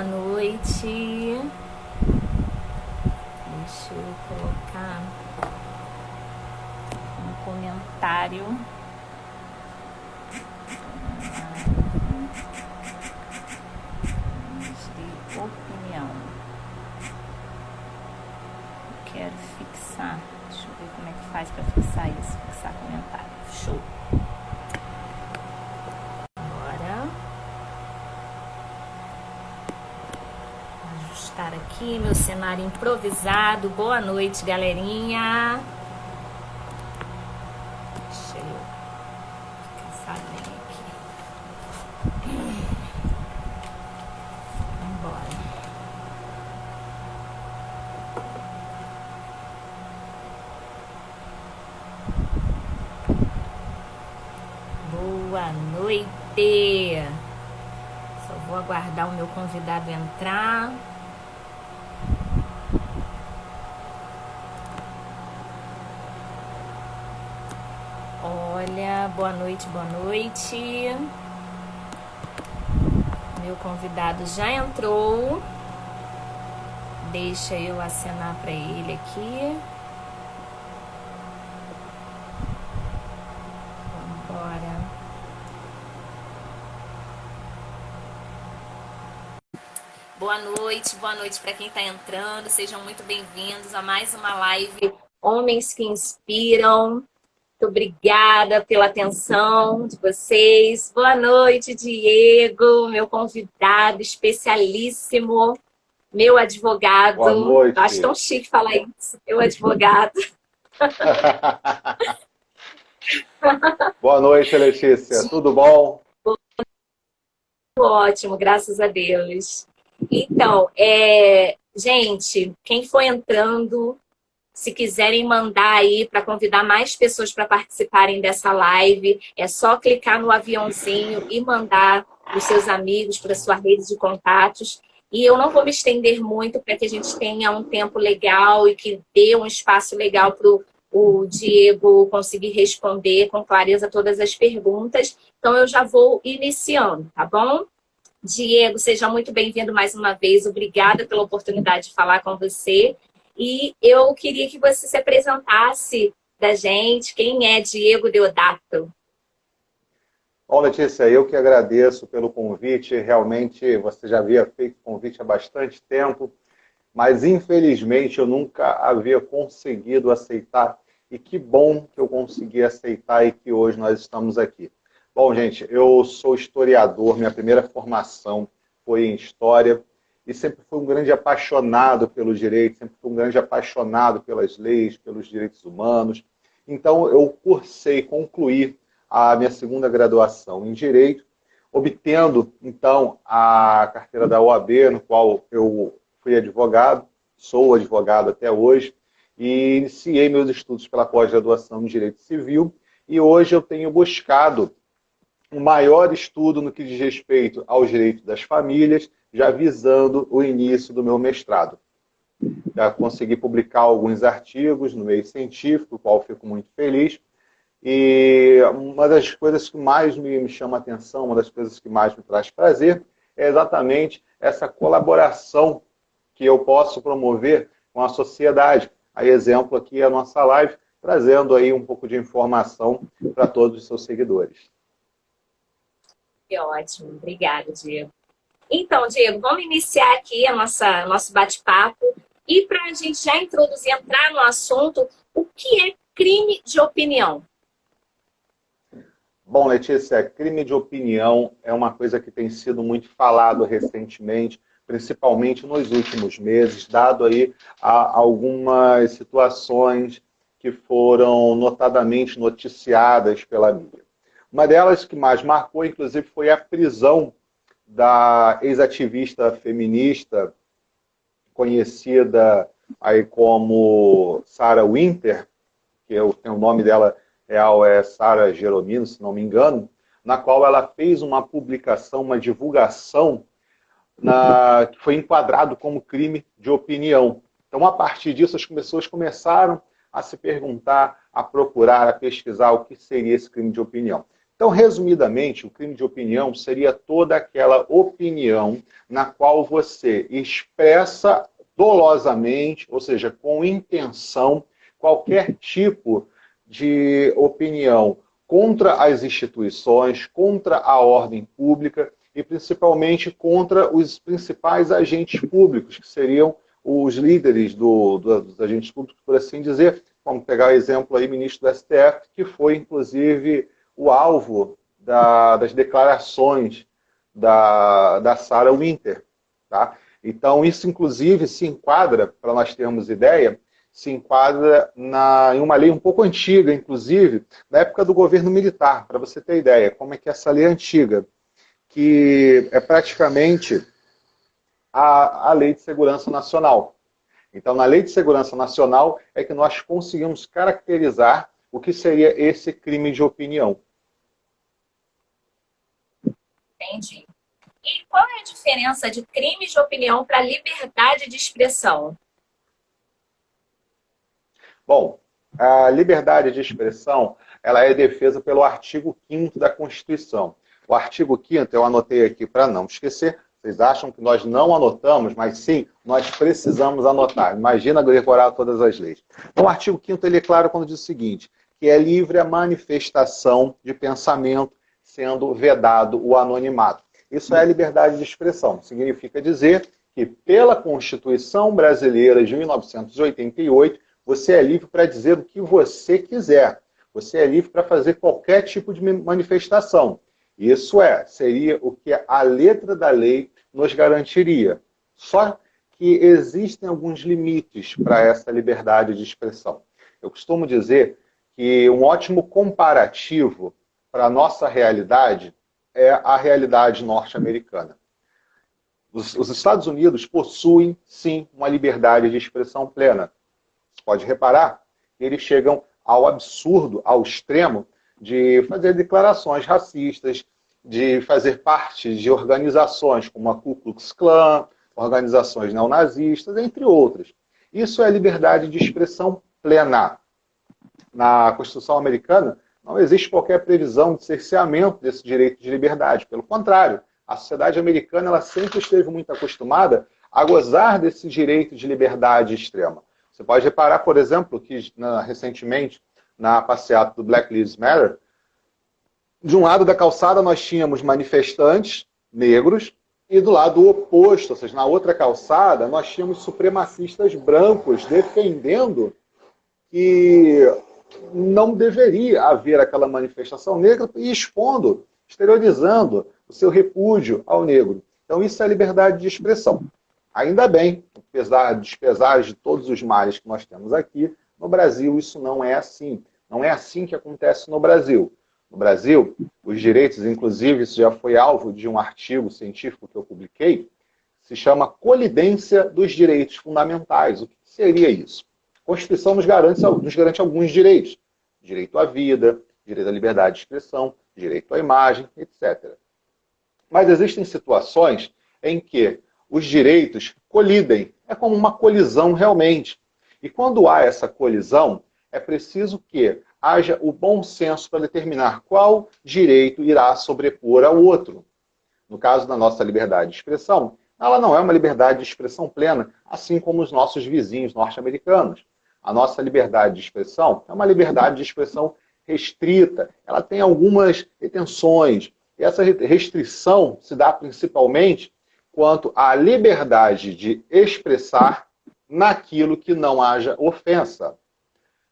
boa noite. Deixa eu colocar um comentário. De opinião. Eu quero fixar. Deixa eu ver como é que faz para fixar isso. Fixar comentário. Show. Agora. Vou ajustar aqui meu cenário improvisado. Boa noite, galerinha. Deixa eu fixar bem aqui. Vambora. Boa noite. Só vou aguardar o meu convidado entrar. Olha, boa noite, boa noite. Meu convidado já entrou. Deixa eu acenar para ele aqui. Vambora. Boa noite para quem está entrando. Sejam muito bem-vindos a mais uma live Homens que Inspiram. Muito obrigada pela atenção de vocês. Boa noite, Diego, meu convidado especialíssimo, meu advogado. Boa noite. Acho tão chique falar isso, meu advogado. Boa noite, Letícia. Tudo bom? Ótimo, graças a Deus. Então, gente, quem for entrando, se quiserem mandar aí para convidar mais pessoas para participarem dessa live, é só clicar no aviãozinho e mandar para os seus amigos, para a sua rede de contatos. E eu não vou me estender muito para que a gente tenha um tempo legal e que dê um espaço legal para o Diego conseguir responder com clareza todas as perguntas. Então, eu já vou iniciando, tá bom? Diego, seja muito bem-vindo mais uma vez. Obrigada pela oportunidade de falar com você. E eu queria que você se apresentasse da gente. Quem é Diego Deodato? Bom, Letícia, eu que agradeço pelo convite. Realmente, você já havia feito convite há bastante tempo, mas infelizmente eu nunca havia conseguido aceitar. E que bom que eu consegui aceitar e que hoje nós estamos aqui. Bom, gente, eu sou historiador, minha primeira formação foi em História e sempre fui um grande apaixonado pelo direito, sempre fui um grande apaixonado pelas leis, pelos direitos humanos. Então, eu concluí a minha segunda graduação em Direito, obtendo, então, a carteira da OAB, no qual eu fui advogado, sou advogado até hoje, e iniciei meus estudos pela pós-graduação em Direito Civil, e hoje eu tenho buscado um maior estudo no que diz respeito aos direitos das famílias, já visando o início do meu mestrado. Já consegui publicar alguns artigos no meio científico, o qual fico muito feliz. E uma das coisas que mais me chama a atenção, uma das coisas que mais me traz prazer, é exatamente essa colaboração que eu posso promover com a sociedade. A exemplo aqui a nossa live, trazendo aí um pouco de informação para todos os seus seguidores. Que ótimo, obrigada, Diego. Então, Diego, vamos iniciar aqui nosso bate-papo. E para a gente já introduzir, entrar no assunto, o que é crime de opinião? Bom, Letícia, crime de opinião é uma coisa que tem sido muito falado recentemente, principalmente nos últimos meses, dado aí a algumas situações que foram notadamente noticiadas pela mídia. Uma delas que mais marcou, inclusive, foi a prisão da ex-ativista feminista, conhecida aí como Sarah Winter, que o nome dela real é Sarah Geromino, se não me engano, na qual ela fez uma publicação, uma divulgação, que foi enquadrado como crime de opinião. Então, a partir disso, as pessoas começaram a se perguntar, a procurar, a pesquisar o que seria esse crime de opinião. Então, resumidamente, o crime de opinião seria toda aquela opinião na qual você expressa dolosamente, ou seja, com intenção, qualquer tipo de opinião contra as instituições, contra a ordem pública e principalmente contra os principais agentes públicos, que seriam os líderes dos agentes públicos, por assim dizer. Vamos pegar o exemplo aí, ministro do STF, que foi, inclusive, o alvo das declarações da Sarah Winter. Tá? Então, isso, inclusive, se enquadra, para nós termos ideia, se enquadra em uma lei um pouco antiga, inclusive, da época do governo militar, para você ter ideia, como é que é essa lei antiga, que é praticamente a Lei de Segurança Nacional. Então, na Lei de Segurança Nacional é que nós conseguimos caracterizar o que seria esse crime de opinião. Entendi. E qual é a diferença de crimes de opinião para liberdade de expressão? Bom, a liberdade de expressão ela é defesa pelo artigo 5º da Constituição. O artigo 5º, eu anotei aqui para não esquecer, vocês acham que nós não anotamos, mas sim, nós precisamos anotar. Imagina decorar todas as leis. Então, o artigo 5º ele é claro quando diz o seguinte, que é livre a manifestação de pensamento, sendo vedado o anonimato. Isso é a liberdade de expressão. Significa dizer que, pela Constituição Brasileira de 1988, você é livre para dizer o que você quiser. Você é livre para fazer qualquer tipo de manifestação. Isso seria o que a letra da lei nos garantiria. Só que existem alguns limites para essa liberdade de expressão. Eu costumo dizer que um ótimo comparativo para a nossa realidade é a realidade norte-americana. Os Estados Unidos possuem, sim, uma liberdade de expressão plena. Você pode reparar que eles chegam ao absurdo, ao extremo, de fazer declarações racistas, de fazer parte de organizações como a Ku Klux Klan, organizações neonazistas, entre outras. Isso é liberdade de expressão plena. Na Constituição americana, não existe qualquer previsão de cerceamento desse direito de liberdade. Pelo contrário, a sociedade americana ela sempre esteve muito acostumada a gozar desse direito de liberdade extrema. Você pode reparar, por exemplo, que recentemente, na passeata do Black Lives Matter, de um lado da calçada nós tínhamos manifestantes negros e do lado oposto, ou seja, na outra calçada, nós tínhamos supremacistas brancos defendendo que não deveria haver aquela manifestação negra e expondo, exteriorizando o seu repúdio ao negro. Então isso é liberdade de expressão. Ainda bem, apesar dos pesares de todos os males que nós temos aqui, no Brasil isso não é assim. Não é assim que acontece no Brasil. No Brasil, os direitos, inclusive, isso já foi alvo de um artigo científico que eu publiquei, se chama Colidência dos Direitos Fundamentais. O que seria isso? A Constituição nos garante alguns direitos. Direito à vida, direito à liberdade de expressão, direito à imagem, etc. Mas existem situações em que os direitos colidem. É como uma colisão realmente. E quando há essa colisão, é preciso que haja o bom senso para determinar qual direito irá sobrepor ao outro. No caso da nossa liberdade de expressão, ela não é uma liberdade de expressão plena, assim como os nossos vizinhos norte-americanos. A nossa liberdade de expressão é uma liberdade de expressão restrita. Ela tem algumas retenções. E essa restrição se dá principalmente quanto à liberdade de expressar naquilo que não haja ofensa.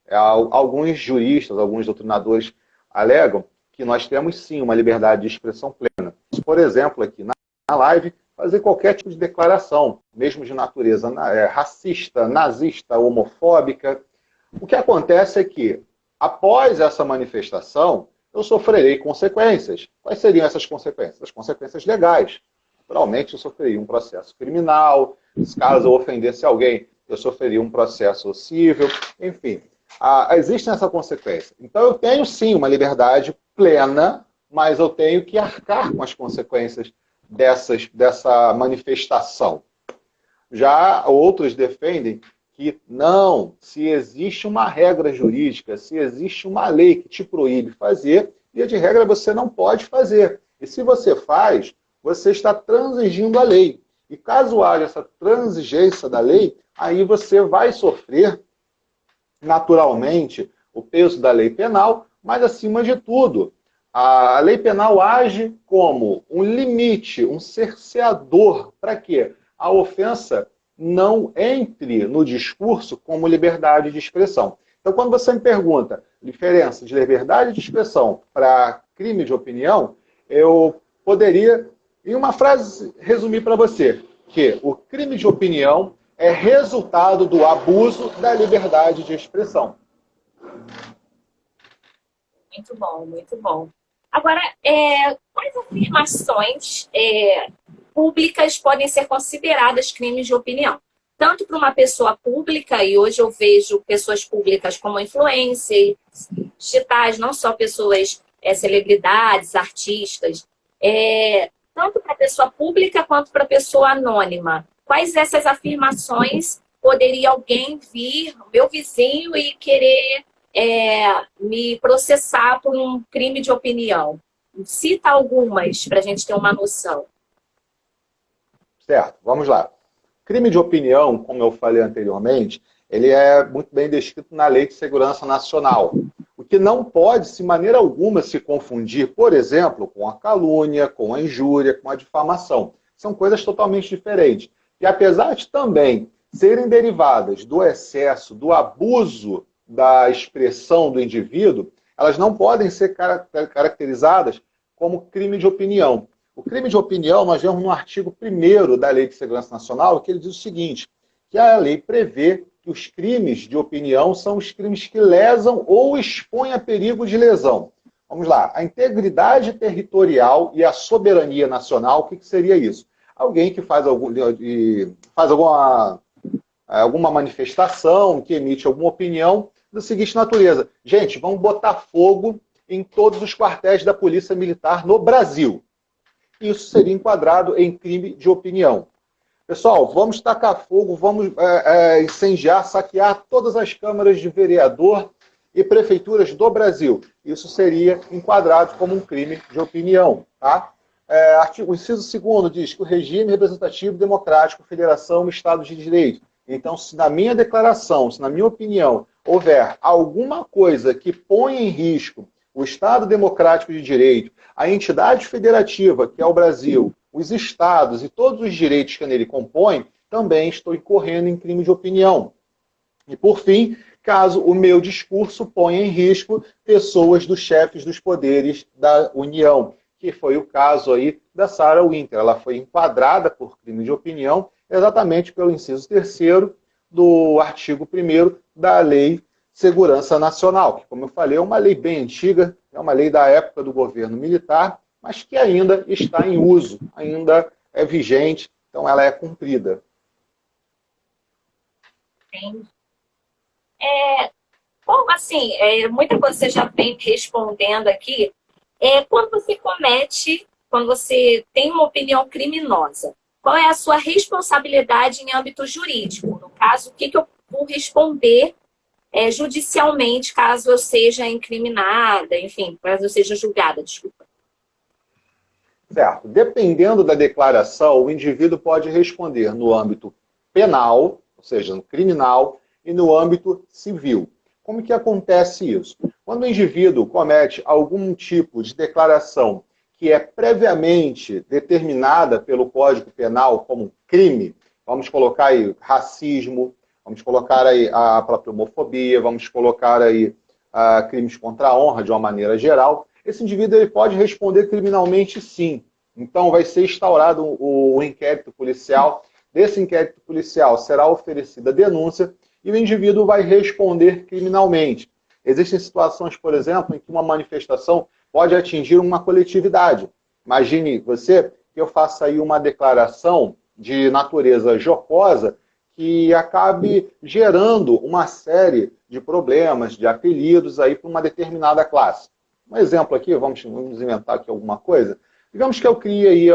Alguns juristas, alguns doutrinadores alegam que nós temos sim uma liberdade de expressão plena. Por exemplo, aqui na live, fazer qualquer tipo de declaração, mesmo de natureza racista, nazista, homofóbica. O que acontece é que, após essa manifestação, eu sofrerei consequências. Quais seriam essas consequências? As consequências legais. Naturalmente, eu sofreria um processo criminal, caso eu ofendesse alguém, eu sofreria um processo civil, enfim. Existe essa consequência. Então eu tenho sim uma liberdade plena, mas eu tenho que arcar com as consequências dessa manifestação. Já outros defendem que não, se existe uma regra jurídica, se existe uma lei que te proíbe fazer, via de regra, você não pode fazer. E se você faz, você está transigindo a lei. E caso haja essa transigência da lei, aí você vai sofrer, naturalmente, o peso da lei penal, mas, acima de tudo, a lei penal age como um limite, um cerceador, para que a ofensa não entre no discurso como liberdade de expressão. Então, quando você me pergunta a diferença de liberdade de expressão para crime de opinião, eu poderia, em uma frase, resumir para você que o crime de opinião é resultado do abuso da liberdade de expressão. Muito bom, muito bom. Agora, quais afirmações públicas podem ser consideradas crimes de opinião? Tanto para uma pessoa pública, e hoje eu vejo pessoas públicas como influencers, digitais, não só pessoas, celebridades, artistas, tanto para pessoa pública quanto para pessoa anônima. Quais dessas afirmações poderia alguém vir, meu vizinho, e querer me processar por um crime de opinião? Cita algumas para a gente ter uma noção. Certo, vamos lá. Crime de opinião, como eu falei anteriormente, ele é muito bem descrito na Lei de Segurança Nacional. O que não pode, de maneira alguma, se confundir, por exemplo, com a calúnia, com a injúria, com a difamação. São coisas totalmente diferentes. E apesar de também serem derivadas do excesso, do abuso da expressão do indivíduo, elas não podem ser caracterizadas como crime de opinião. O crime de opinião, nós vemos no artigo 1º da Lei de Segurança Nacional, que ele diz o seguinte, que a lei prevê que os crimes de opinião são os crimes que lesam ou expõem a perigo de lesão. Vamos lá, a integridade territorial e a soberania nacional, o que seria isso? Alguém que faz alguma manifestação, que emite alguma opinião da seguinte natureza. Gente, vamos botar fogo em todos os quartéis da Polícia Militar no Brasil. Isso seria enquadrado em crime de opinião. Pessoal, vamos tacar fogo, vamos incendiar, saquear todas as câmaras de vereador e prefeituras do Brasil. Isso seria enquadrado como um crime de opinião. Tá? O inciso 2º diz que o regime representativo democrático, federação, Estado de Direito. Então, se na minha declaração, se na minha opinião, houver alguma coisa que ponha em risco o Estado democrático de direito, a entidade federativa, que é o Brasil, os estados e todos os direitos que nele compõem, também estou incorrendo em crime de opinião. E, por fim, caso o meu discurso ponha em risco pessoas dos chefes dos poderes da União, que foi o caso aí da Sarah Winter. Ela foi enquadrada por crime de opinião exatamente pelo inciso 3º do artigo 1º da Lei Segurança Nacional, que, como eu falei, é uma lei bem antiga, é uma lei da época do governo militar, mas que ainda está em uso, ainda é vigente, então ela é cumprida. Sim. Como assim, muita coisa você já vem respondendo aqui, quando você tem uma opinião criminosa, qual é a sua responsabilidade em âmbito jurídico? No caso, o que eu vou responder judicialmente, caso eu seja incriminada, enfim, caso eu seja julgada, desculpa. Certo. Dependendo da declaração, o indivíduo pode responder no âmbito penal, ou seja, no criminal, e no âmbito civil. Como que acontece isso? Quando o indivíduo comete algum tipo de declaração que é previamente determinada pelo Código Penal como crime, vamos colocar aí racismo, vamos colocar aí a própria homofobia, vamos colocar aí crimes contra a honra de uma maneira geral, esse indivíduo ele pode responder criminalmente sim. Então vai ser instaurado o inquérito policial, desse inquérito policial será oferecida denúncia e o indivíduo vai responder criminalmente. Existem situações, por exemplo, em que uma manifestação pode atingir uma coletividade. Imagine você que eu faça aí uma declaração de natureza jocosa que acabe gerando uma série de problemas, de apelidos aí para uma determinada classe. Um exemplo aqui, vamos inventar aqui alguma coisa. Digamos que eu crie aí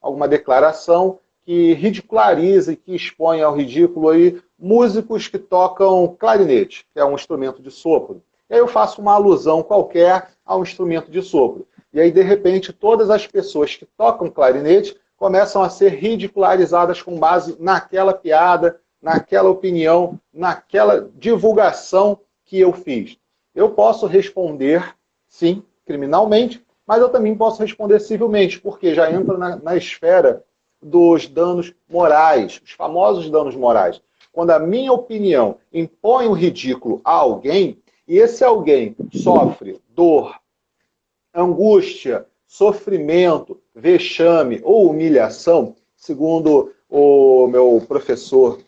alguma declaração que ridiculariza e que expõe ao ridículo aí músicos que tocam clarinete, que é um instrumento de sopro. E aí eu faço uma alusão qualquer ao instrumento de sopro. E aí, de repente, todas as pessoas que tocam clarinete começam a ser ridicularizadas com base naquela piada, naquela opinião, naquela divulgação que eu fiz. Eu posso responder, sim, criminalmente, mas eu também posso responder civilmente, porque já entra na esfera dos danos morais, os famosos danos morais. Quando a minha opinião impõe o ridículo a alguém, e esse alguém sofre dor, angústia, sofrimento, vexame ou humilhação, segundo o meu professor,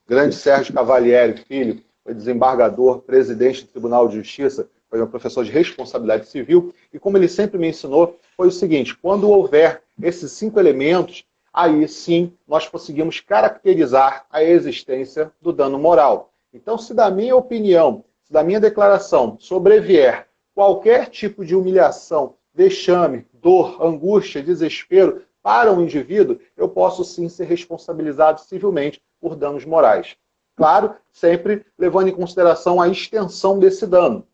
grande Sérgio Cavalieri Filho, foi desembargador, presidente do Tribunal de Justiça, foi meu professor de responsabilidade civil, e como ele sempre me ensinou, foi o seguinte: quando houver esses 5 elementos, aí sim nós conseguimos caracterizar a existência do dano moral. Então, se da minha opinião, se da minha declaração sobrevier qualquer tipo de humilhação, vexame, dor, angústia, desespero para um indivíduo, eu posso sim ser responsabilizado civilmente por danos morais. Claro, sempre levando em consideração a extensão desse dano.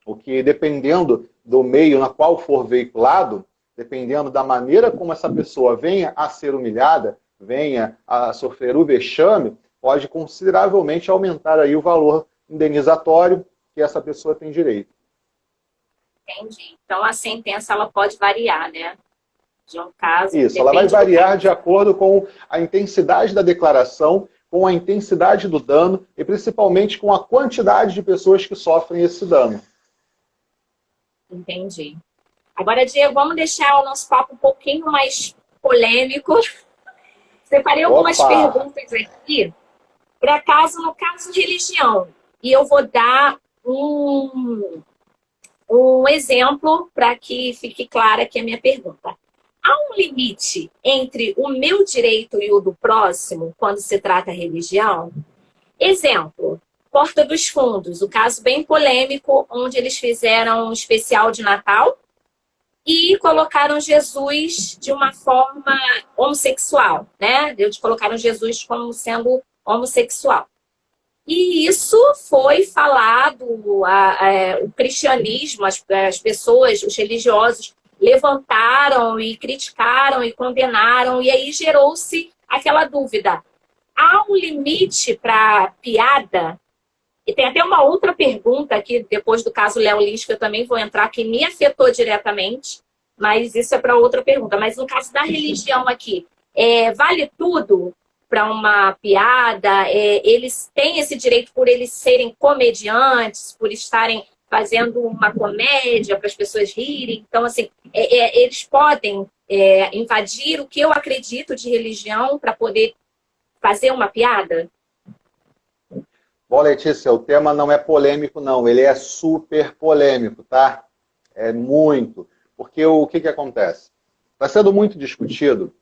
O que, dependendo do meio na qual for veiculado, dependendo da maneira como essa pessoa venha a ser humilhada, venha a sofrer o vexame, pode consideravelmente aumentar aí o valor indenizatório que essa pessoa tem direito. Entendi. Então a sentença ela pode variar, né? De um caso. Isso, ela vai variar de acordo com a intensidade da declaração, com a intensidade do dano e principalmente com a quantidade de pessoas que sofrem esse dano. Entendi. Agora, Diego, vamos deixar o nosso papo um pouquinho mais polêmico. Separei algumas perguntas aqui. Por acaso, no caso de religião, e eu vou dar um exemplo para que fique clara aqui a minha pergunta. Há um limite entre o meu direito e o do próximo quando se trata de religião? Exemplo, Porta dos Fundos, o caso bem polêmico, onde eles fizeram um especial de Natal e colocaram Jesus de uma forma homossexual, né? Eles colocaram Jesus como sendo homossexual. E isso foi falado, o cristianismo, as pessoas, os religiosos, levantaram e criticaram e condenaram, e aí gerou-se aquela dúvida. Há um limite para piada? E tem até uma outra pergunta aqui, depois do caso Léo Lins, que eu também vou entrar, que me afetou diretamente, mas isso é para outra pergunta. Mas no caso da religião aqui, vale tudo para uma piada? Eles têm esse direito por eles serem comediantes, por estarem fazendo uma comédia para as pessoas rirem? Então, assim, eles podem invadir o que eu acredito de religião para poder fazer uma piada? Bom, Letícia, o tema não é polêmico, não. Ele é super polêmico, tá? É muito. Porque o que acontece? Está sendo muito discutido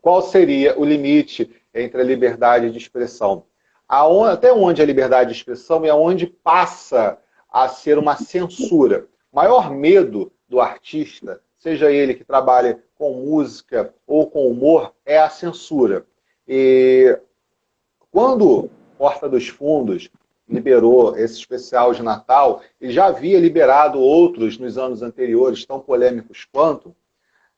qual seria o limite entre a liberdade de expressão. Até onde a liberdade de expressão e aonde passa a ser uma censura. O maior medo do artista, seja ele que trabalhe com música ou com humor, é a censura. E quando Porta dos Fundos liberou esse especial de Natal, e já havia liberado outros nos anos anteriores, tão polêmicos quanto,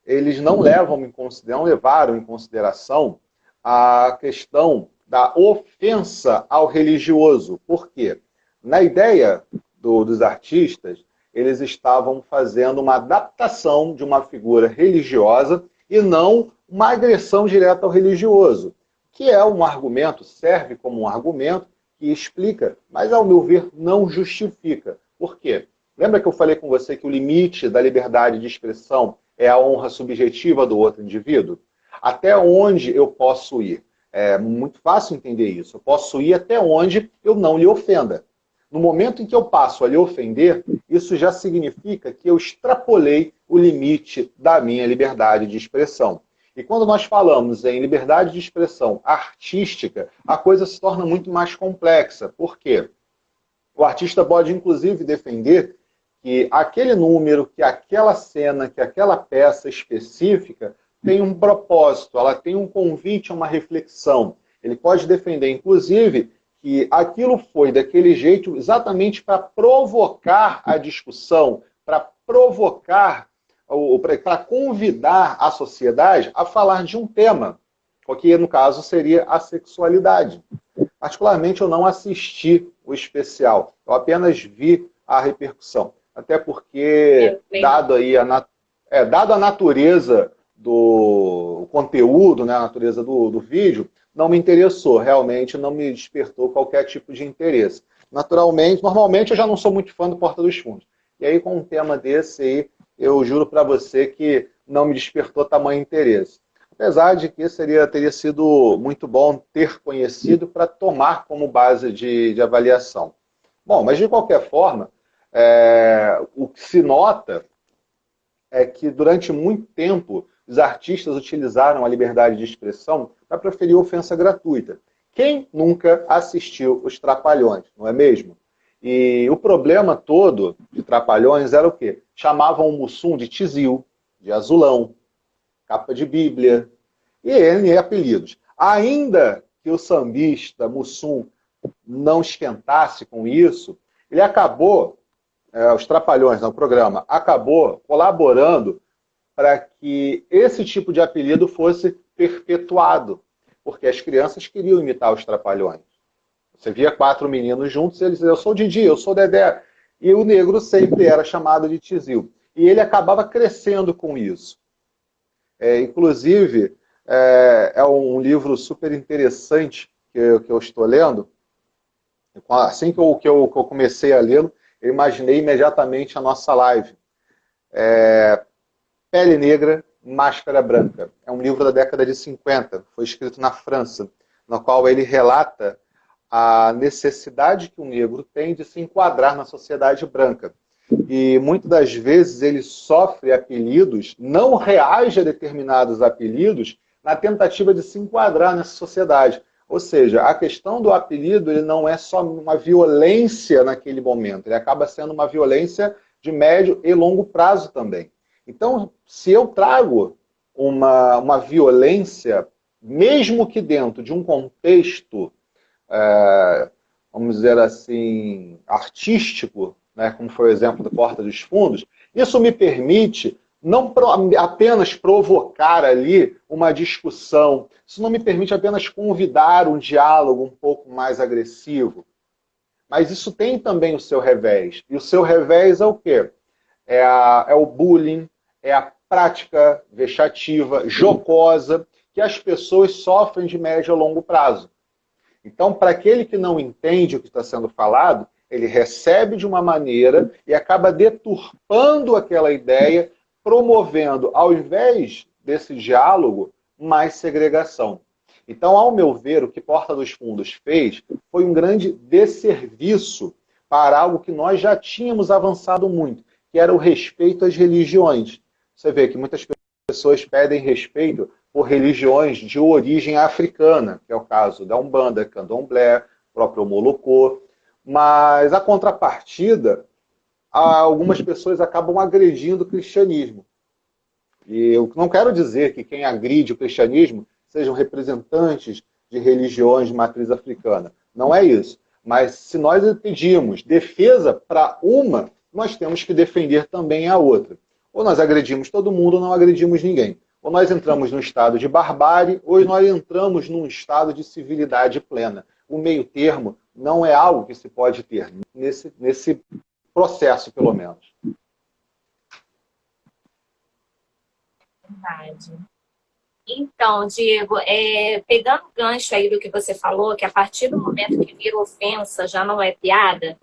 eles não levaram em consideração a questão da ofensa ao religioso. Por quê? Na ideia dos artistas, eles estavam fazendo uma adaptação de uma figura religiosa e não uma agressão direta ao religioso, que é um argumento, serve como um argumento que explica, mas ao meu ver não justifica. Por quê? Lembra que eu falei com você que o limite da liberdade de expressão é a honra subjetiva do outro indivíduo? Até onde eu posso ir? É muito fácil entender isso. Eu posso ir até onde eu não lhe ofenda. No momento em que eu passo a lhe ofender, isso já significa que eu extrapolei o limite da minha liberdade de expressão. E quando nós falamos em liberdade de expressão artística, a coisa se torna muito mais complexa. Por quê? O artista pode, inclusive, defender que aquele número, que aquela cena, que aquela peça específica tem um propósito, ela tem um convite a uma reflexão. Ele pode defender, inclusive, que aquilo foi daquele jeito exatamente para provocar a discussão, para provocar, para convidar a sociedade a falar de um tema, que no caso seria a sexualidade. Particularmente eu não assisti o especial, eu apenas vi a repercussão. Até porque, dado a natureza do conteúdo, né, a natureza do vídeo, não me interessou, realmente não me despertou qualquer tipo de interesse. Normalmente eu já não sou muito fã do Porta dos Fundos. E aí com um tema desse aí, eu juro para você que não me despertou tamanho interesse. Apesar de que teria sido muito bom ter conhecido para tomar como base de avaliação. Bom, mas de qualquer forma, o que se nota é que durante muito tempo os artistas utilizaram a liberdade de expressão para proferir ofensa gratuita. Quem nunca assistiu os Trapalhões, não é mesmo? E o problema todo de Trapalhões era o quê? Chamavam o Mussum de Tizil, de Azulão, capa de Bíblia, e N apelidos. Ainda que o sambista Mussum não esquentasse com isso, ele acabou, os Trapalhões no programa, acabou colaborando para que esse tipo de apelido fosse perpetuado, porque as crianças queriam imitar os Trapalhões. Você via 4 meninos juntos, eles diziam, eu sou o Didi, eu sou o Dedé, e o negro sempre era chamado de Tizil. E ele acabava crescendo com isso. Inclusive, é um livro super interessante que eu estou lendo. Assim que eu comecei a lê-lo, eu imaginei imediatamente a nossa live. Pele Negra, Máscara Branca. É um livro da década de 50, foi escrito na França, no qual ele relata a necessidade que o negro tem de se enquadrar na sociedade branca. E muitas das vezes ele sofre apelidos, não reage a determinados apelidos, na tentativa de se enquadrar nessa sociedade. Ou seja, a questão do apelido ele não é só uma violência naquele momento, ele acaba sendo uma violência de médio e longo prazo também. Então, se eu trago uma violência, mesmo que dentro de um contexto, vamos dizer assim, artístico, né, como foi o exemplo do Porta dos Fundos, isso me permite não apenas provocar ali uma discussão, isso não me permite apenas convidar um diálogo um pouco mais agressivo, mas isso tem também o seu revés. E o seu revés é o quê? É o bullying, é a prática vexativa, jocosa, que as pessoas sofrem de médio a longo prazo. Então, para aquele que não entende o que está sendo falado, ele recebe de uma maneira e acaba deturpando aquela ideia, promovendo, ao invés desse diálogo, mais segregação. Então, ao meu ver, o que Porta dos Fundos fez foi um grande desserviço para algo que nós já tínhamos avançado muito, que era o respeito às religiões. Você vê que muitas pessoas pedem respeito por religiões de origem africana, que é o caso da Umbanda, Candomblé, próprio Molocô. Mas a contrapartida, algumas pessoas acabam agredindo o cristianismo. E eu não quero dizer que quem agride o cristianismo sejam representantes de religiões de matriz africana. Não é isso. Mas se nós pedimos defesa para uma, nós temos que defender também a outra. Ou nós agredimos todo mundo ou não agredimos ninguém. Ou nós entramos num estado de barbárie, ou nós entramos num estado de civilidade plena. O meio termo não é algo que se pode ter nesse processo, pelo menos. Verdade. Então, Diego, pegando o gancho aí do que você falou, que a partir do momento que vira ofensa já não é piada,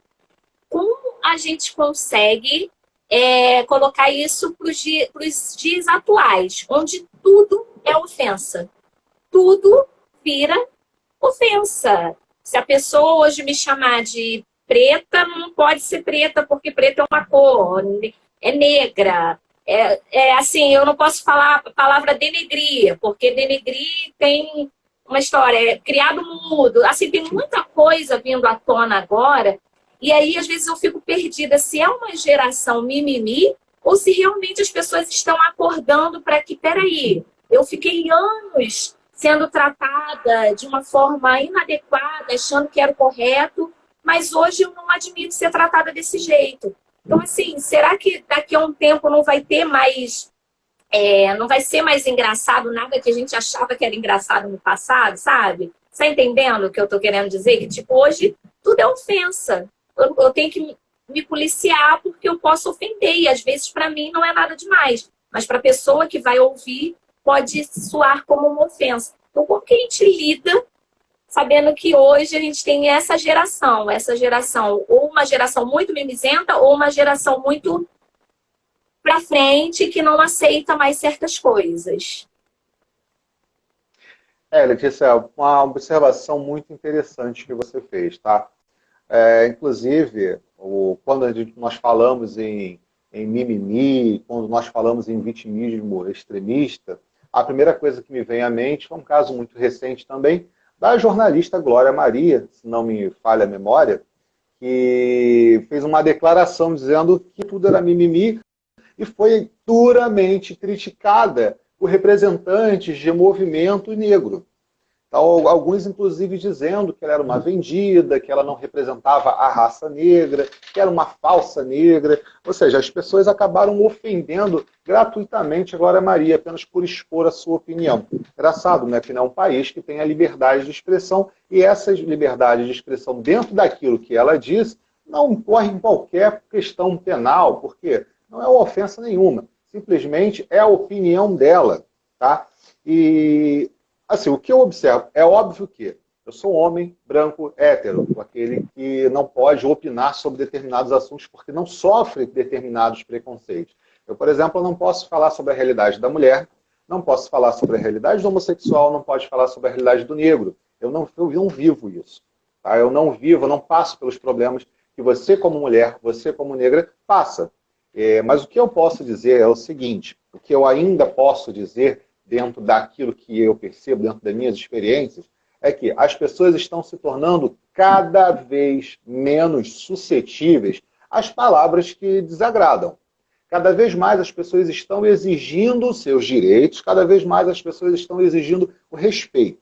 como a gente consegue colocar isso para os dias atuais, onde tudo é ofensa? Tudo vira ofensa. Se a pessoa hoje me chamar de preta, não pode ser preta, porque preta é uma cor, é negra. Assim, eu não posso falar a palavra denegrir, porque denegrir tem uma história, criado mudo. Assim, tem muita coisa vindo à tona agora, e aí às vezes eu fico perdida se é uma geração mimimi ou se realmente as pessoas estão acordando para que, peraí, eu fiquei anos sendo tratada de uma forma inadequada, achando que era o correto, mas hoje eu não admito ser tratada desse jeito. Então, assim, será que daqui a um tempo não vai ter mais, não vai ser mais engraçado nada que a gente achava que era engraçado no passado, sabe? Você tá entendendo o que eu tô querendo dizer? Que, tipo, hoje tudo é ofensa. Eu tenho que me policiar porque eu posso ofender e às vezes para mim não é nada demais, mas para a pessoa que vai ouvir pode soar como uma ofensa. Então, como que a gente lida sabendo que hoje a gente tem essa geração ou uma geração muito mimizenta ou uma geração muito para frente que não aceita mais certas coisas? Letícia, uma observação muito interessante que você fez, tá? Inclusive, quando nós falamos em mimimi, quando nós falamos em vitimismo extremista, a primeira coisa que me vem à mente foi um caso muito recente também, da jornalista Glória Maria, se não me falha a memória, que fez uma declaração dizendo que tudo era mimimi e foi duramente criticada por representantes de movimento negro. Então, alguns, inclusive, dizendo que ela era uma vendida, que ela não representava a raça negra, que era uma falsa negra. Ou seja, as pessoas acabaram ofendendo gratuitamente a Glória Maria, apenas por expor a sua opinião. Engraçado, né? Que não é um país que tem a liberdade de expressão, e essa liberdade de expressão dentro daquilo que ela diz não incorre em qualquer questão penal, porque não é uma ofensa nenhuma. Simplesmente é a opinião dela, tá? E assim, o que eu observo, é óbvio que eu sou homem, branco, hétero, aquele que não pode opinar sobre determinados assuntos porque não sofre determinados preconceitos. Eu, por exemplo, não posso falar sobre a realidade da mulher, não posso falar sobre a realidade do homossexual, não posso falar sobre a realidade do negro. Eu não vivo isso. Tá? Eu não passo pelos problemas que você como mulher, você como negra, passa. Mas o que eu posso dizer é o seguinte, o que eu ainda posso dizer dentro daquilo que eu percebo, dentro das minhas experiências, é que as pessoas estão se tornando cada vez menos suscetíveis às palavras que desagradam. Cada vez mais as pessoas estão exigindo os seus direitos, cada vez mais as pessoas estão exigindo o respeito.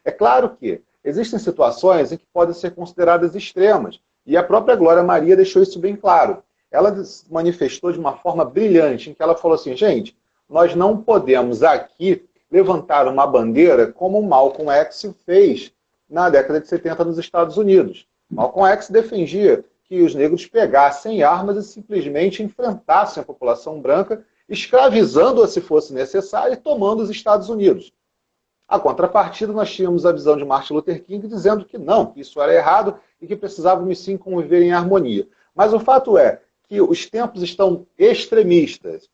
É claro que existem situações em que podem ser consideradas extremas, e a própria Glória Maria deixou isso bem claro. Ela se manifestou de uma forma brilhante, em que ela falou assim, gente, nós não podemos aqui levantar uma bandeira como Malcolm X fez na década de 70 nos Estados Unidos. Malcolm X defendia que os negros pegassem armas e simplesmente enfrentassem a população branca, escravizando-a se fosse necessário e tomando os Estados Unidos. A contrapartida, nós tínhamos a visão de Martin Luther King dizendo que não, que isso era errado e que precisávamos sim conviver em harmonia. Mas o fato é que os tempos estão extremistas.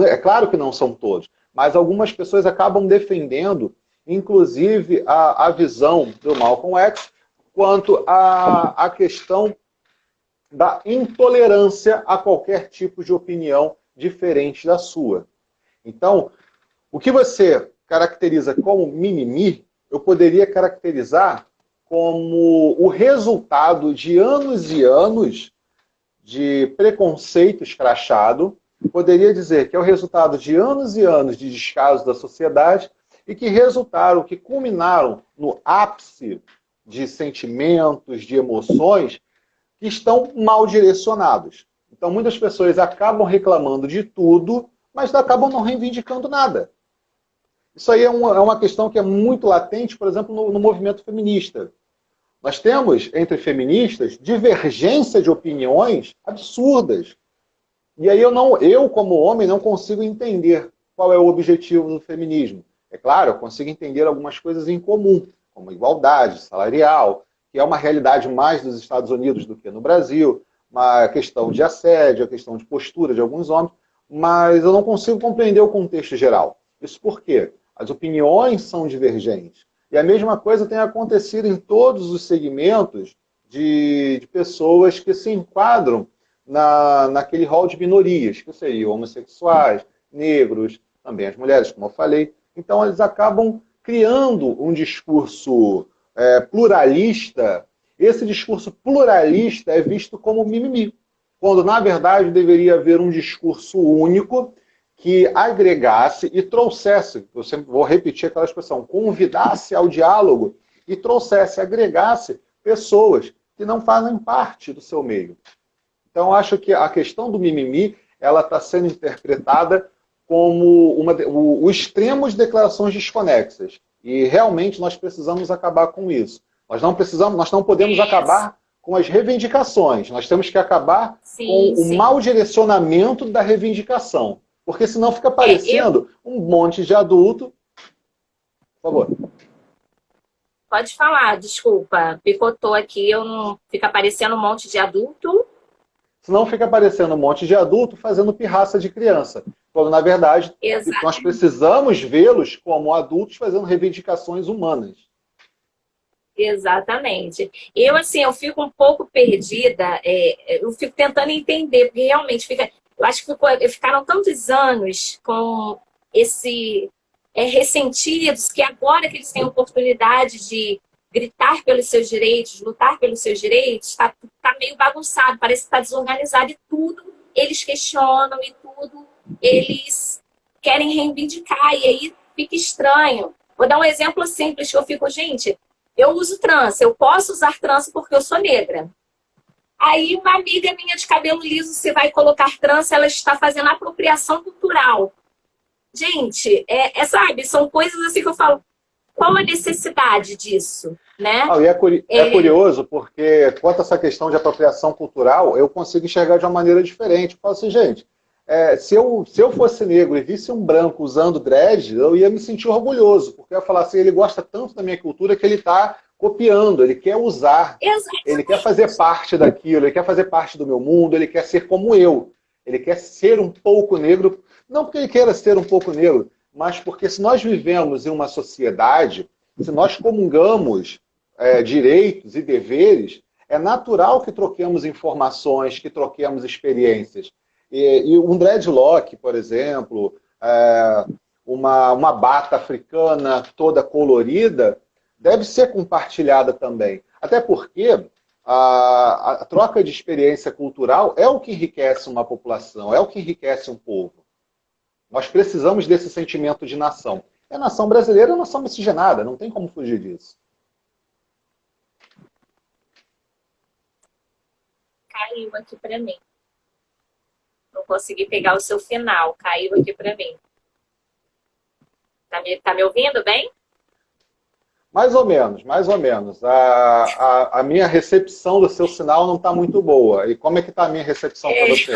É claro que não são todos, mas algumas pessoas acabam defendendo, inclusive, a visão do Malcolm X quanto à questão da intolerância a qualquer tipo de opinião diferente da sua. Então, o que você caracteriza como mimimi, eu poderia caracterizar como o resultado de anos e anos de preconceito escrachado. Poderia dizer que é o resultado de anos e anos de descaso da sociedade e que culminaram no ápice de sentimentos, de emoções que estão mal direcionados. Então, muitas pessoas acabam reclamando de tudo, mas acabam não reivindicando nada. Isso aí é uma questão que é muito latente, por exemplo, no movimento feminista. Nós temos, entre feministas, divergência de opiniões absurdas. E aí eu, como homem, não consigo entender qual é o objetivo do feminismo. É claro, eu consigo entender algumas coisas em comum, como igualdade salarial, que é uma realidade mais dos Estados Unidos do que no Brasil, uma questão de assédio, a questão de postura de alguns homens, mas eu não consigo compreender o contexto geral. Isso por quê? As opiniões são divergentes. E a mesma coisa tem acontecido em todos os segmentos de pessoas que se enquadram naquele rol de minorias, que seriam homossexuais, negros, também as mulheres, como eu falei. Então, eles acabam criando um discurso pluralista. Esse discurso pluralista é visto como mimimi, quando, na verdade, deveria haver um discurso único que agregasse e trouxesse, eu sempre vou repetir aquela expressão, convidasse ao diálogo e trouxesse, agregasse pessoas que não fazem parte do seu meio. Então, eu acho que a questão do mimimi, ela está sendo interpretada como o extremo de declarações desconexas. E realmente nós precisamos acabar com isso. Nós não podemos acabar com as reivindicações. Nós temos que acabar com o mau direcionamento da reivindicação. Porque senão fica parecendo um monte de adulto. Por favor. Pode falar, desculpa. Picotou aqui, eu não... Fica parecendo um monte de adulto. Senão fica parecendo um monte de adulto fazendo pirraça de criança. Quando, na verdade, nós precisamos vê-los como adultos fazendo reivindicações humanas. Exatamente. Eu, assim, eu fico um pouco perdida, eu fico tentando entender, porque realmente eu acho que ficaram tantos anos com esse ressentidos, que agora que eles têm a oportunidade de gritar pelos seus direitos, lutar pelos seus direitos, está meio bagunçado, parece que está desorganizado e tudo eles questionam e tudo eles querem reivindicar, e aí fica estranho. Vou dar um exemplo simples que eu fico, gente, eu uso trança, eu posso usar trança porque eu sou negra. Aí uma amiga minha de cabelo liso, você vai colocar trança, ela está fazendo apropriação cultural. Gente, sabe, são coisas assim que eu falo, qual a necessidade disso? Né? E é curioso, porque quanto a essa questão de apropriação cultural, eu consigo enxergar de uma maneira diferente. Eu falo assim, gente, se eu fosse negro e visse um branco usando dread, eu ia me sentir orgulhoso, porque eu ia falar assim, ele gosta tanto da minha cultura que ele está copiando, ele quer usar, ele quer fazer parte daquilo, ele quer fazer parte do meu mundo, ele quer ser como eu, ele quer ser um pouco negro, não porque ele queira ser um pouco negro, mas porque se nós vivemos em uma sociedade, se nós comungamos direitos e deveres, é natural que troquemos informações, que troquemos experiências. E um dreadlock, por exemplo, uma bata africana toda colorida, deve ser compartilhada também. Até porque a troca de experiência cultural é o que enriquece uma população, é o que enriquece um povo. Nós precisamos desse sentimento de nação. A nação brasileira é uma nação miscigenada, não tem como fugir disso. Caiu aqui para mim. Não consegui pegar o seu final, caiu aqui para mim. Tá me ouvindo bem? Mais ou menos, mais ou menos. A minha recepção do seu sinal não está muito boa. E como é que está a minha recepção para você?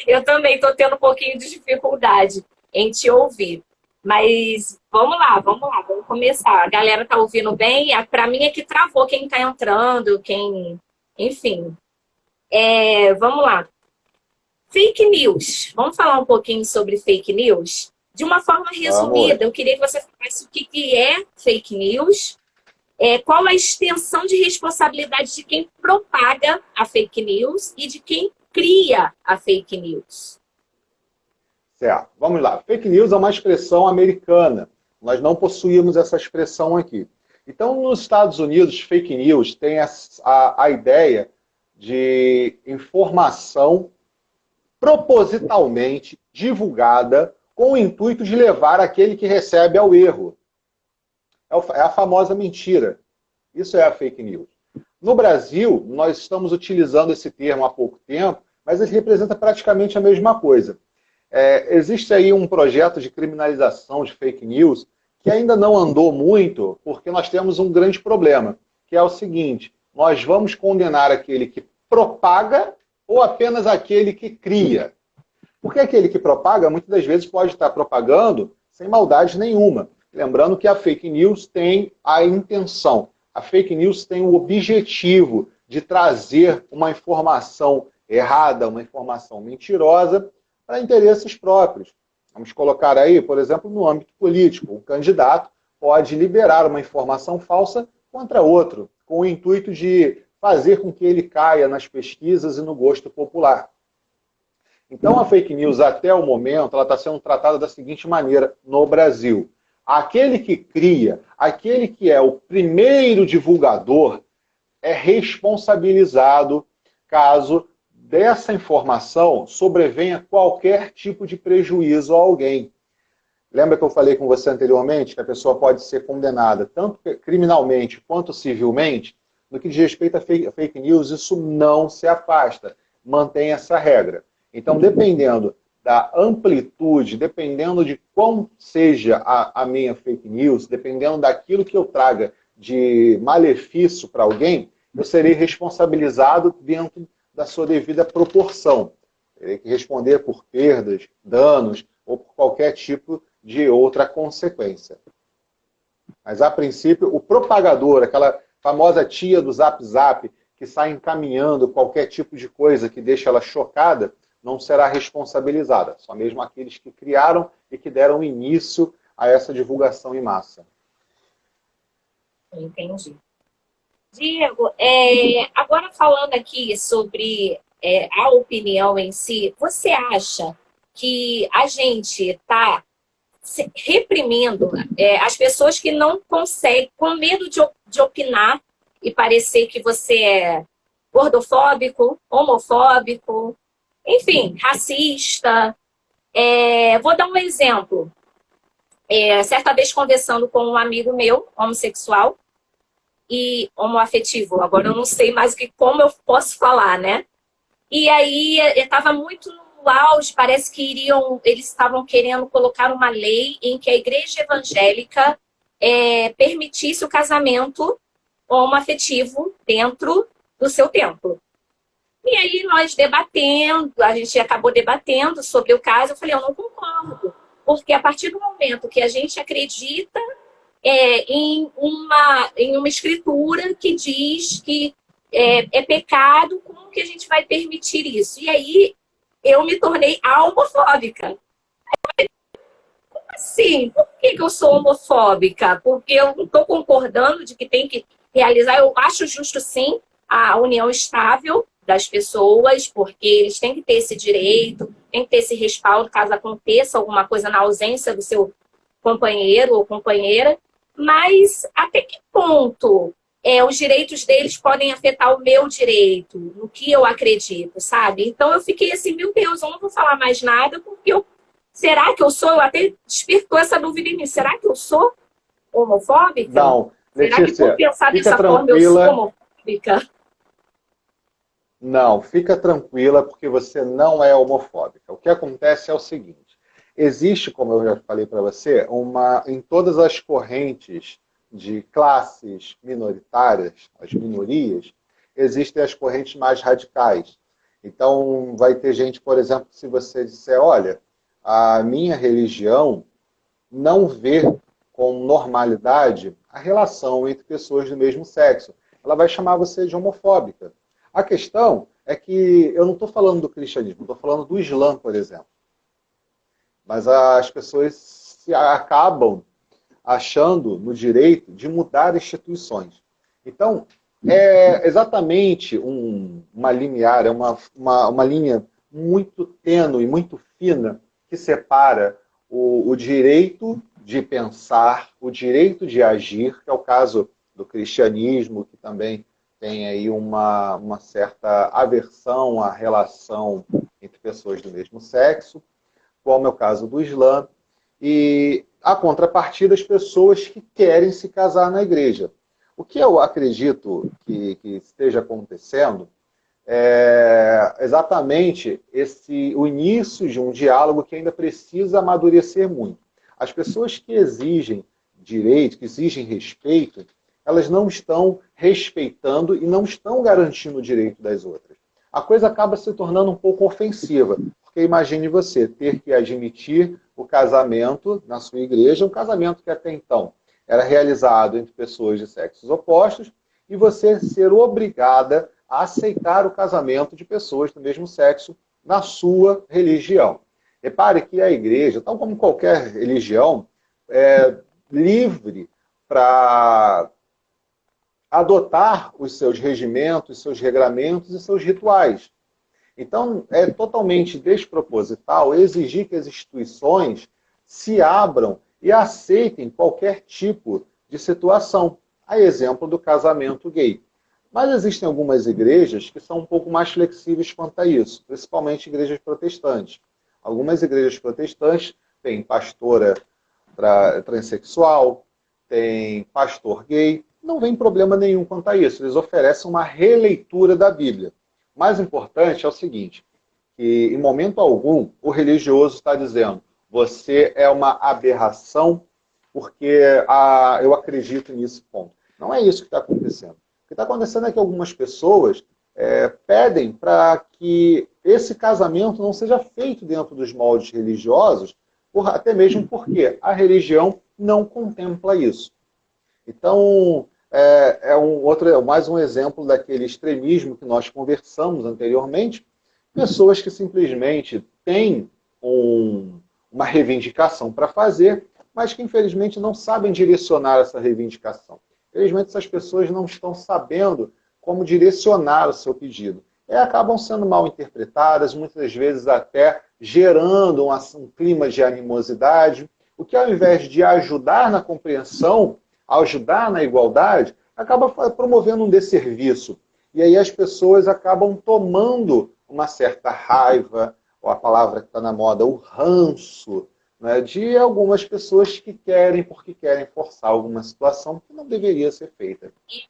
Eu também estou tendo um pouquinho de dificuldade em te ouvir. Mas vamos lá, vamos começar. A galera tá ouvindo bem? Para mim é que travou quem está entrando, enfim. Vamos lá. Fake news. Vamos falar um pouquinho sobre fake news? De uma forma resumida, eu queria que você falasse o que é fake news, qual a extensão de responsabilidade de quem propaga a fake news e de quem cria a fake news. Certo, vamos lá. Fake news é uma expressão americana. Nós não possuímos essa expressão aqui. Então, nos Estados Unidos, fake news tem a ideia de informação propositalmente divulgada com o intuito de levar aquele que recebe ao erro. É a famosa mentira. Isso é a fake news. No Brasil, nós estamos utilizando esse termo há pouco tempo, mas ele representa praticamente a mesma coisa. Existe aí um projeto de criminalização de fake news que ainda não andou muito, porque nós temos um grande problema, que é o seguinte: nós vamos condenar aquele que propaga ou apenas aquele que cria? Porque aquele que propaga, muitas das vezes, pode estar propagando sem maldade nenhuma. Lembrando que a fake news tem a intenção, a fake news tem o objetivo de trazer uma informação errada, uma informação mentirosa, para interesses próprios. Vamos colocar aí, por exemplo, no âmbito político, um candidato pode liberar uma informação falsa contra outro, com o intuito de fazer com que ele caia nas pesquisas e no gosto popular. Então, a fake news, até o momento, ela está sendo tratada da seguinte maneira no Brasil. Aquele que cria, aquele que é o primeiro divulgador, é responsabilizado caso dessa informação sobrevenha qualquer tipo de prejuízo a alguém. Lembra que eu falei com você anteriormente que a pessoa pode ser condenada tanto criminalmente quanto civilmente? No que diz respeito a fake news, isso não se afasta. Mantém essa regra. Então, dependendo da amplitude, dependendo de qual seja a minha fake news, dependendo daquilo que eu traga de malefício para alguém, eu serei responsabilizado dentro da sua devida proporção. Terei que responder por perdas, danos ou por qualquer tipo de outra consequência. Mas, a princípio, o propagador, aquela famosa tia do Zap Zap, que sai encaminhando qualquer tipo de coisa que deixa ela chocada, não será responsabilizada. Só mesmo aqueles que criaram e que deram início a essa divulgação em massa. Entendi. Diego, agora falando aqui sobre a opinião em si, você acha que a gente está reprimindo as pessoas que não conseguem, com medo de opinar e parecer que você é gordofóbico, homofóbico, enfim, racista? Vou dar um exemplo. Certa vez conversando com um amigo meu, homossexual e homoafetivo, agora eu não sei mais como eu posso falar, né? E aí estava muito no auge, parece que eles estavam querendo colocar uma lei em que a igreja evangélica permitisse o casamento homoafetivo dentro do seu templo. E aí nós debatendo, a gente acabou debatendo sobre o caso, eu falei, eu não concordo, porque a partir do momento que a gente acredita em uma escritura que diz que é pecado, como que a gente vai permitir isso? E aí eu me tornei homofóbica. Como assim? Por que eu sou homofóbica? Porque eu não estou concordando de que tem que realizar. Eu acho justo, sim, a união estável das pessoas, porque eles têm que ter esse direito, tem que ter esse respaldo caso aconteça alguma coisa na ausência do seu companheiro ou companheira. Mas até que ponto os direitos deles podem afetar o meu direito, no que eu acredito, sabe? Então eu fiquei assim, meu Deus, eu não vou falar mais nada, porque será que eu sou? Eu até despertou essa dúvida em mim. Será que eu sou homofóbica? Não, Letícia, será que por pensar dessa tranquila. forma eu sou homofóbica? Não, fica tranquila, porque você não é homofóbica. O que acontece é o seguinte, existe, como eu já falei para você, em todas as correntes de classes minoritárias, as minorias, existem as correntes mais radicais. Então, vai ter gente, por exemplo, se você disser, olha, a minha religião não vê com normalidade a relação entre pessoas do mesmo sexo. Ela vai chamar você de homofóbica. A questão é que eu não estou falando do cristianismo, estou falando do Islã, por exemplo. Mas as pessoas acabam achando no direito de mudar instituições. Então, é exatamente uma limiar, uma linha muito tênue, muito fina, que separa o direito de pensar, o direito de agir, que é o caso do cristianismo, que também tem aí uma certa aversão à relação entre pessoas do mesmo sexo, como é o caso do Islã, e a contrapartida das pessoas que querem se casar na igreja. O que eu acredito que esteja acontecendo é exatamente o início de um diálogo que ainda precisa amadurecer muito. As pessoas que exigem direito, que exigem respeito, elas não estão respeitando e não estão garantindo o direito das outras. A coisa acaba se tornando um pouco ofensiva, porque imagine você ter que admitir o casamento na sua igreja, um casamento que até então era realizado entre pessoas de sexos opostos, e você ser obrigada a aceitar o casamento de pessoas do mesmo sexo na sua religião. Repare que a igreja, tal como qualquer religião, é livre para adotar os seus regimentos, seus regramentos e seus rituais. Então, é totalmente desproposital exigir que as instituições se abram e aceitem qualquer tipo de situação. A exemplo do casamento gay. Mas existem algumas igrejas que são um pouco mais flexíveis quanto a isso, principalmente igrejas protestantes. Algumas igrejas protestantes têm pastora transexual, tem pastor gay, não vem problema nenhum quanto a isso. Eles oferecem uma releitura da Bíblia. O mais importante é o seguinte, que em momento algum o religioso está dizendo você é uma aberração porque eu acredito nisso, ponto. Não é isso que está acontecendo. O que está acontecendo é que algumas pessoas pedem para que esse casamento não seja feito dentro dos moldes religiosos, até mesmo porque a religião não contempla isso. Então, mais um exemplo daquele extremismo que nós conversamos anteriormente, pessoas que simplesmente têm uma reivindicação para fazer, mas que infelizmente não sabem direcionar essa reivindicação. Infelizmente essas pessoas não estão sabendo como direcionar o seu pedido. E acabam sendo mal interpretadas, muitas vezes até gerando um clima de animosidade, o que ao invés de ajudar na compreensão, ajudar na igualdade, acaba promovendo um desserviço. E aí as pessoas acabam tomando uma certa raiva, ou a palavra que está na moda, o ranço, né, de algumas pessoas que porque querem forçar alguma situação que não deveria ser feita. E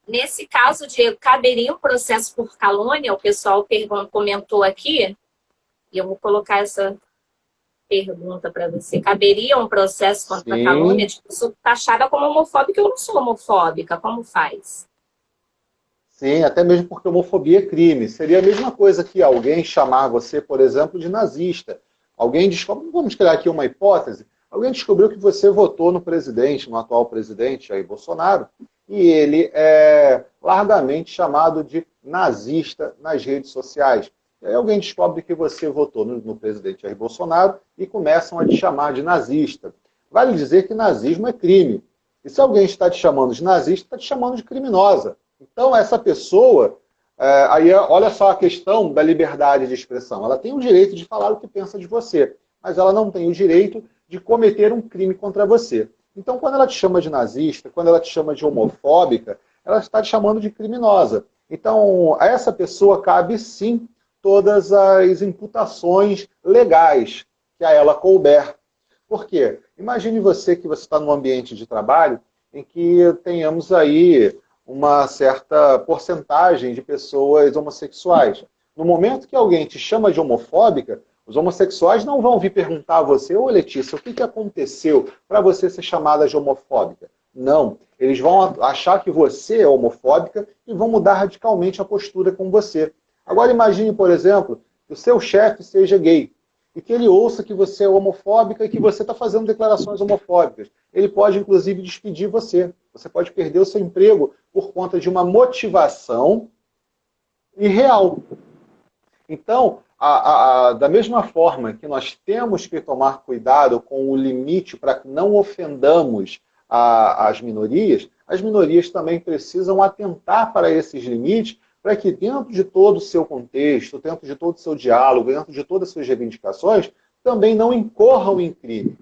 nesse caso, Diego, caberia um processo por calúnia? O pessoal comentou aqui, e eu vou colocar essa pergunta para você. Caberia um processo contra a calúnia? Tipo, eu sou taxada como homofóbica, eu não sou homofóbica. Como faz? Sim, até mesmo porque homofobia é crime. Seria a mesma coisa que alguém chamar você, por exemplo, de nazista. Alguém descobre, vamos criar aqui uma hipótese, alguém descobriu que você votou no presidente, no atual presidente, Jair Bolsonaro, e ele é largamente chamado de nazista nas redes sociais. E aí alguém descobre que você votou no presidente Jair Bolsonaro e começam a te chamar de nazista. Vale dizer que nazismo é crime. E se alguém está te chamando de nazista, está te chamando de criminosa. Então, essa pessoa, aí olha só a questão da liberdade de expressão. Ela tem o direito de falar o que pensa de você, mas ela não tem o direito de cometer um crime contra você. Então, quando ela te chama de nazista, quando ela te chama de homofóbica, ela está te chamando de criminosa. Então, a essa pessoa cabe, sim, todas as imputações legais que a ela couber. Por quê? Imagine você que você está num ambiente de trabalho em que tenhamos aí uma certa porcentagem de pessoas homossexuais. No momento que alguém te chama de homofóbica, os homossexuais não vão vir perguntar a você, ô Letícia, o que aconteceu para você ser chamada de homofóbica? Não. Eles vão achar que você é homofóbica e vão mudar radicalmente a postura com você. Agora imagine, por exemplo, que o seu chefe seja gay e que ele ouça que você é homofóbica e que você está fazendo declarações homofóbicas. Ele pode, inclusive, despedir você. Você pode perder o seu emprego por conta de uma motivação irreal. Então, da mesma forma que nós temos que tomar cuidado com o limite para que não ofendamos as minorias também precisam atentar para esses limites para que dentro de todo o seu contexto, dentro de todo o seu diálogo, dentro de todas as suas reivindicações, também não incorram em crime.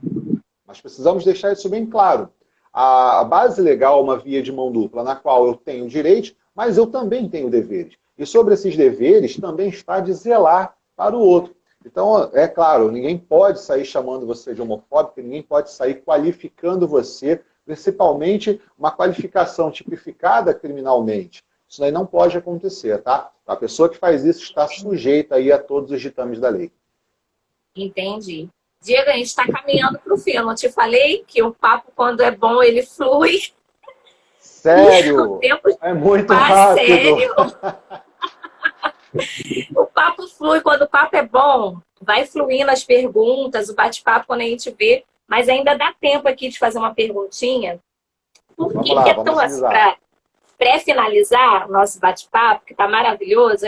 Mas precisamos deixar isso bem claro. A base legal é uma via de mão dupla, na qual eu tenho direitos, mas eu também tenho deveres. E sobre esses deveres também está de zelar para o outro. Então, é claro, ninguém pode sair chamando você de homofóbico, ninguém pode sair qualificando você, principalmente uma qualificação tipificada criminalmente. Isso daí não pode acontecer, tá? A pessoa que faz isso está sujeita aí a todos os ditames da lei. Entendi. Diego, a gente está caminhando para o fim. Eu não te falei que o papo, quando é bom, ele flui. Sério? É muito rápido. Sério. O papo flui. Quando o papo é bom, vai fluindo as perguntas, o bate-papo quando a gente vê. Mas ainda dá tempo aqui de fazer uma perguntinha. Por que é tão assim, para pré-finalizar o nosso bate-papo, que está maravilhoso,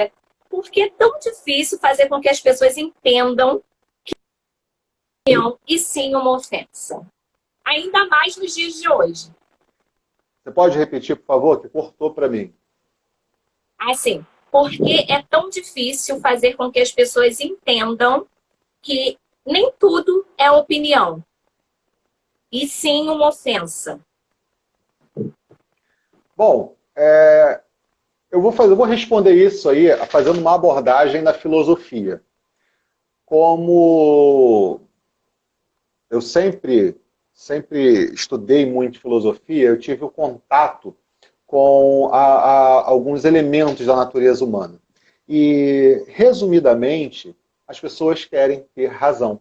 por que é tão difícil fazer com que as pessoas entendam que e sim uma ofensa? Ainda mais nos dias de hoje. Você pode repetir, por favor, que cortou para mim. Assim, por que é tão difícil fazer com que as pessoas entendam que nem tudo é opinião, e sim uma ofensa? Bom, Eu vou responder isso aí fazendo uma abordagem da filosofia. Como eu sempre estudei muito filosofia, eu tive o contato com alguns elementos da natureza humana. E, resumidamente, as pessoas querem ter razão.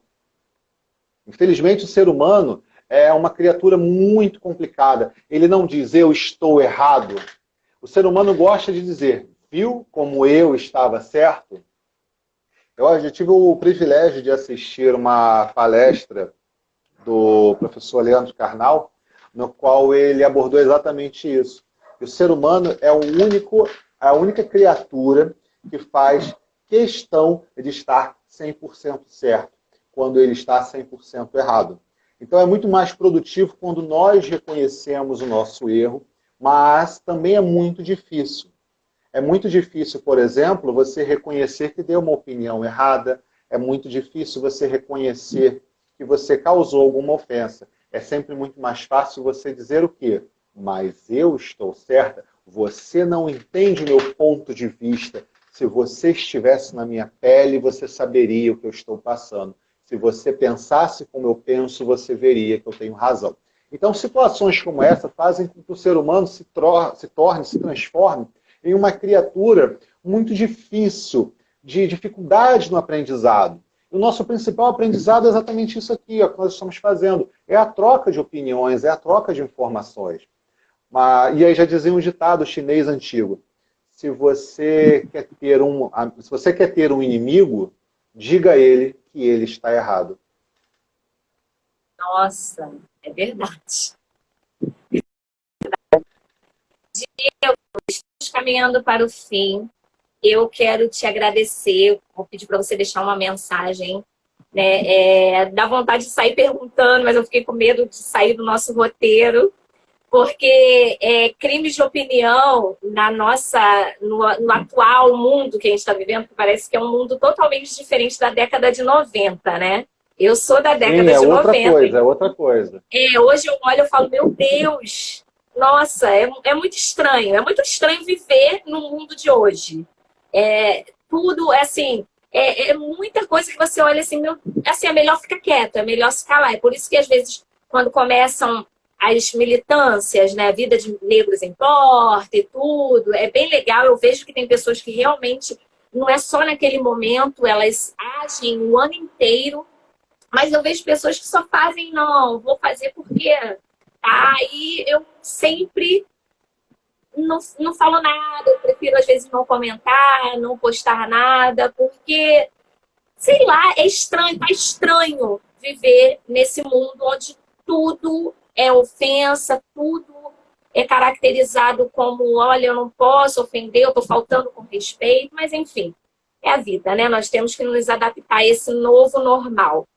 Infelizmente, o ser humano é uma criatura muito complicada. Ele não diz, eu estou errado. O ser humano gosta de dizer, viu como eu estava certo? Eu já tive o privilégio de assistir uma palestra do professor Leandro Carnal, no qual ele abordou exatamente isso. O ser humano é a única criatura que faz questão de estar 100% certo, quando ele está 100% errado. Então é muito mais produtivo quando nós reconhecemos o nosso erro, mas também é muito difícil. É muito difícil, por exemplo, você reconhecer que deu uma opinião errada, é muito difícil você reconhecer que você causou alguma ofensa. É sempre muito mais fácil você dizer o quê? Mas eu estou certa, você não entende o meu ponto de vista. Se você estivesse na minha pele, você saberia o que eu estou passando. Se você pensasse como eu penso, você veria que eu tenho razão. Então, situações como essa fazem com que o ser humano se transforme em uma criatura muito difícil, de dificuldade no aprendizado. O nosso principal aprendizado é exatamente isso aqui, ó, que nós estamos fazendo. É a troca de opiniões, é a troca de informações. E aí já dizia um ditado chinês antigo, se você quer ter um inimigo, diga a ele que ele está errado. Nossa, é verdade. Diego, estamos caminhando para o fim. Eu quero te agradecer, vou pedir para você deixar uma mensagem, né? Dá vontade de sair perguntando, mas eu fiquei com medo de sair do nosso roteiro, porque crimes de opinião no atual mundo que a gente está vivendo, que parece que é um mundo totalmente diferente da década de 90, né? Eu sou da década de 90. É outra coisa. Hoje eu olho e falo, meu Deus, nossa, é muito estranho viver no mundo de hoje. Tudo, assim, muita coisa que você olha assim, é melhor ficar quieto, é melhor se calar. É por isso que, às vezes, quando começam as militâncias, né, a vida de negros importa e tudo, é bem legal. Eu vejo que tem pessoas que realmente, não é só naquele momento, elas agem o ano inteiro, mas eu vejo pessoas que só fazem, não, vou fazer porque... Aí eu sempre... Não falo nada, eu prefiro às vezes não comentar, não postar nada, porque, sei lá, tá estranho viver nesse mundo onde tudo é ofensa, tudo é caracterizado como, olha, eu não posso ofender, eu tô faltando com respeito, mas enfim, é a vida, né? Nós temos que nos adaptar a esse novo normal.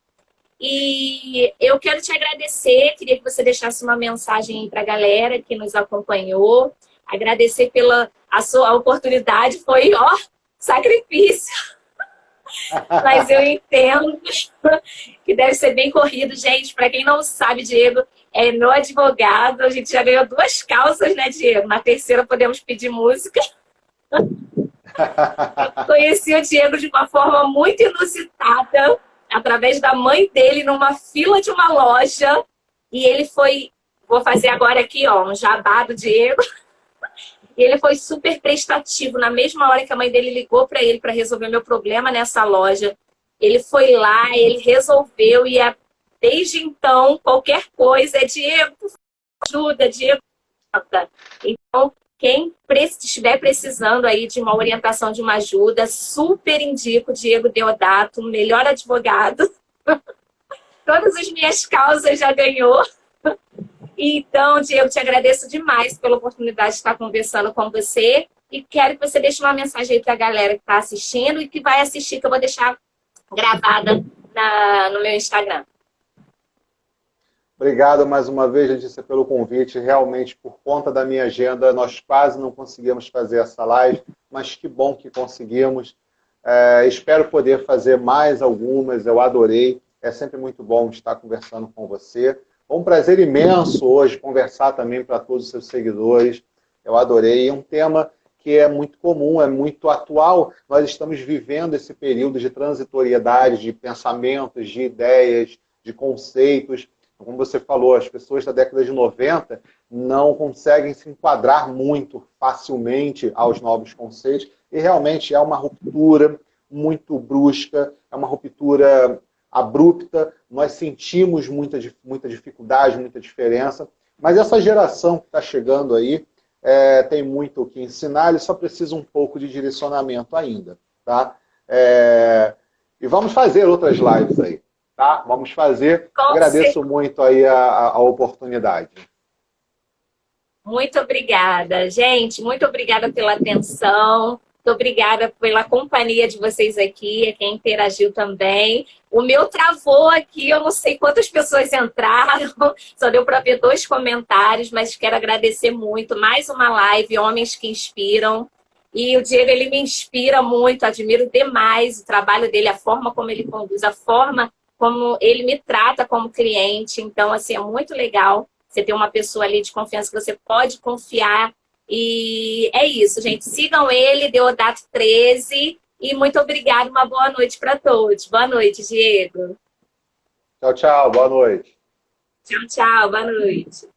E eu quero te agradecer, queria que você deixasse uma mensagem para a galera que nos acompanhou. Agradecer pela a oportunidade, foi, sacrifício. Mas eu entendo que deve ser bem corrido. Gente, para quem não sabe, Diego é meu advogado. A gente já ganhou 2 causas, né, Diego? Na terceira podemos pedir música. Eu conheci o Diego de uma forma muito inusitada, através da mãe dele, numa fila de uma loja. E ele foi... Vou fazer agora aqui, um jabá do Diego. E ele foi super prestativo. Na mesma hora que a mãe dele ligou para ele para resolver meu problema nessa loja, ele foi lá, ele resolveu. E desde então, qualquer coisa é Diego, ajuda, Diego. Então, quem estiver precisando aí de uma orientação, de uma ajuda, super indico o Diego Deodato, melhor advogado. Todas as minhas causas já ganhou. Então, Diego, te agradeço demais pela oportunidade de estar conversando com você e quero que você deixe uma mensagem aí para a galera que está assistindo e que vai assistir, que eu vou deixar gravada no meu Instagram. Obrigado mais uma vez, Letícia, pelo convite. Realmente, por conta da minha agenda, nós quase não conseguimos fazer essa live, mas que bom que conseguimos. Espero poder fazer mais algumas, eu adorei. É sempre muito bom estar conversando com você. Foi um prazer imenso hoje conversar também para todos os seus seguidores. Eu adorei. É um tema que é muito comum, é muito atual. Nós estamos vivendo esse período de transitoriedade, de pensamentos, de ideias, de conceitos. Como você falou, as pessoas da década de 90 não conseguem se enquadrar muito facilmente aos novos conceitos, e realmente é uma ruptura muito brusca, é uma ruptura abrupta, nós sentimos muita dificuldade, muita diferença, mas essa geração que está chegando aí tem muito o que ensinar, ele só precisa um pouco de direcionamento ainda, tá? E vamos fazer outras lives aí, tá? Vamos fazer. Agradeço muito aí a oportunidade. Muito obrigada, gente. Muito obrigada pela atenção. Muito obrigada pela companhia de vocês aqui, quem interagiu também. O meu travou aqui, eu não sei quantas pessoas entraram, só deu para ver 2 comentários, mas quero agradecer muito. Mais uma live, Homens que Inspiram. E o Diego, ele me inspira muito, admiro demais o trabalho dele, a forma como ele conduz, a forma como ele me trata como cliente. Então, assim, é muito legal você ter uma pessoa ali de confiança que você pode confiar. E é isso, gente. Sigam ele, Deodato 13. E muito obrigada, uma boa noite para todos. Boa noite, Diego. Tchau, tchau. Boa noite. Tchau, tchau. Boa noite.